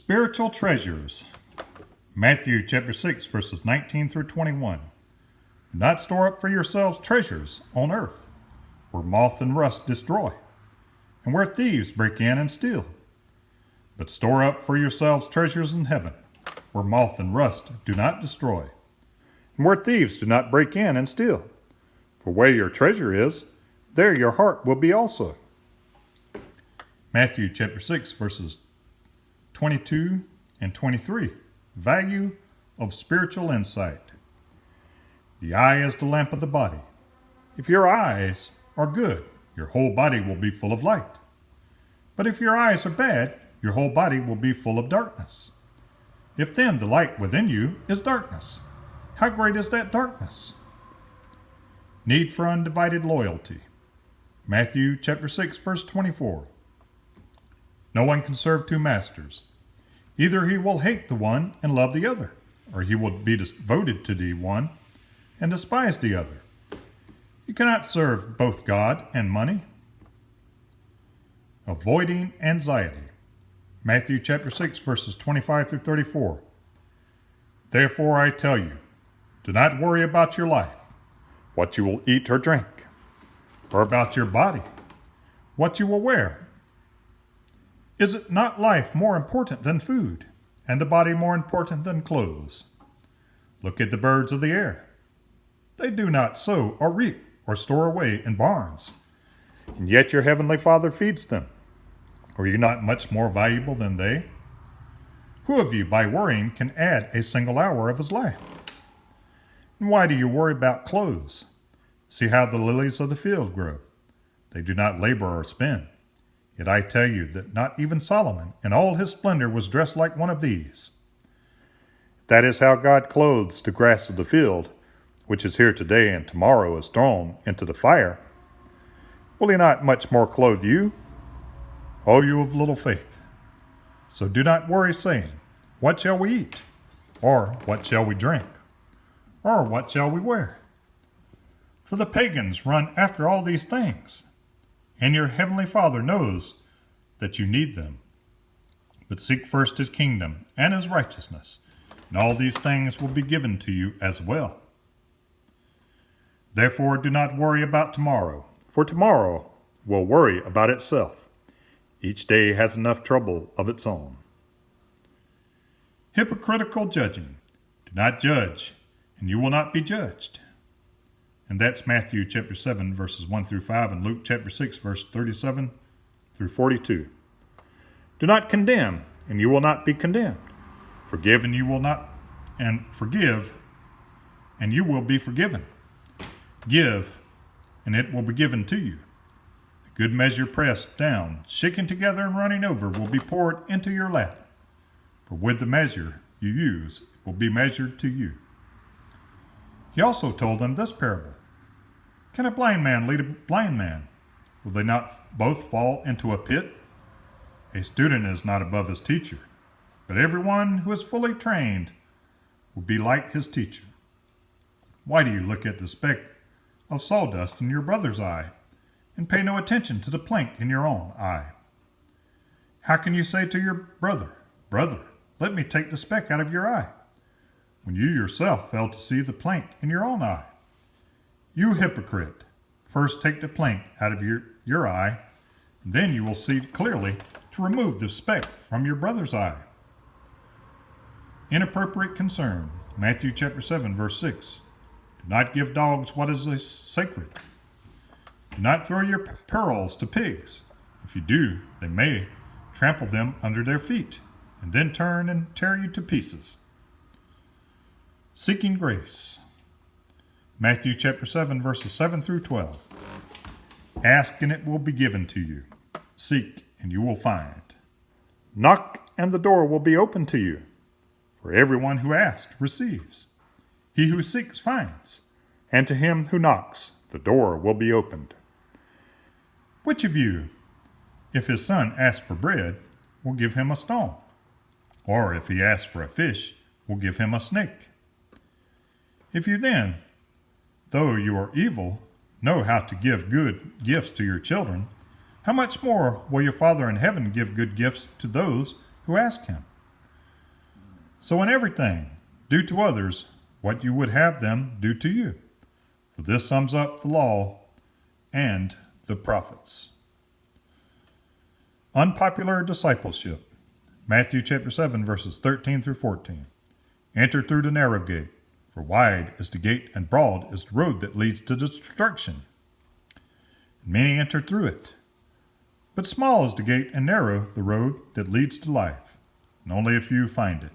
Spiritual treasures. Matthew chapter 6, verses 19 through 21. Do not store up for yourselves treasures on earth, where moth and rust destroy, and where thieves break in and steal. But store up for yourselves treasures in heaven, where moth and rust do not destroy, and where thieves do not break in and steal. For where your treasure is, there your heart will be also. Matthew chapter 6, verses 22 and 23. Value of spiritual insight. The eye is the lamp of the body. If your eyes are good, your whole body will be full of light. But if your eyes are bad, your whole body will be full of darkness. If then the light within you is darkness, how great is that darkness? Need for undivided loyalty. Matthew chapter 6, verse 24. No one can serve two masters. Either he will hate the one and love the other, or he will be devoted to the one and despise the other. You cannot serve both God and money. Avoiding anxiety. Matthew chapter 6, verses 25 through 34. Therefore I tell you, do not worry about your life, what you will eat or drink, or about your body, what you will wear. Is it not life more important than food, and the body more important than clothes? Look at the birds of the air. They do not sow or reap or store away in barns, and yet your heavenly Father feeds them. Are you not much more valuable than they? Who of you, by worrying, can add a single hour of his life? And why do you worry about clothes? See how the lilies of the field grow. They do not labor or spin. Yet I tell you that not even Solomon in all his splendor was dressed like one of these. That is how God clothes the grass of the field, which is here today and tomorrow is thrown into the fire. Will he not much more clothe you, O you of little faith? So do not worry, saying, what shall we eat? Or what shall we drink? Or what shall we wear? For the pagans run after all these things, and your heavenly Father knows that you need them. But seek first his kingdom and his righteousness, and all these things will be given to you as well. Therefore do not worry about tomorrow, for tomorrow will worry about itself. Each day has enough trouble of its own. Hypocritical judging. Do not judge, and you will not be judged. And that's Matthew chapter 7, verses 1 through 5, and Luke chapter 6, verse 37 through 42. Do not condemn, and you will not be condemned. Forgive, and you will not, and forgive, and you will be forgiven. Give, and it will be given to you. A good measure pressed down, shaken together, and running over will be poured into your lap. For with the measure you use, it will be measured to you. He also told them this parable. Can a blind man lead a blind man? Will they not both fall into a pit? A student is not above his teacher, but everyone who is fully trained will be like his teacher. Why do you look at the speck of sawdust in your brother's eye and pay no attention to the plank in your own eye? How can you say to your brother, Brother, let me take the speck out of your eye, when you yourself fail to see the plank in your own eye? You hypocrite, first take the plank out of your eye, and then you will see clearly to remove the speck from your brother's eye. Inappropriate concern. Matthew chapter 7, verse 6. Do not give dogs what is sacred. Do not throw your pearls to pigs. If you do, they may trample them under their feet, and then turn and tear you to pieces. Seeking grace. Matthew chapter 7, verses 7 through 12. Ask, and it will be given to you. Seek, and you will find. Knock, and the door will be opened to you. For everyone who asks receives. He who seeks finds. And to him who knocks, the door will be opened. Which of you, if his son asks for bread, will give him a stone? Or if he asks for a fish, will give him a snake? If you then, though you are evil, know how to give good gifts to your children, how much more will your Father in heaven give good gifts to those who ask him? So in everything, do to others what you would have them do to you. For this sums up the law and the prophets. Unpopular discipleship. Matthew chapter 7, verses 13 through 14. Enter through the narrow gate, for wide is the gate and broad is the road that leads to destruction. Many enter through it. But small is the gate and narrow the road that leads to life, and only a few find it.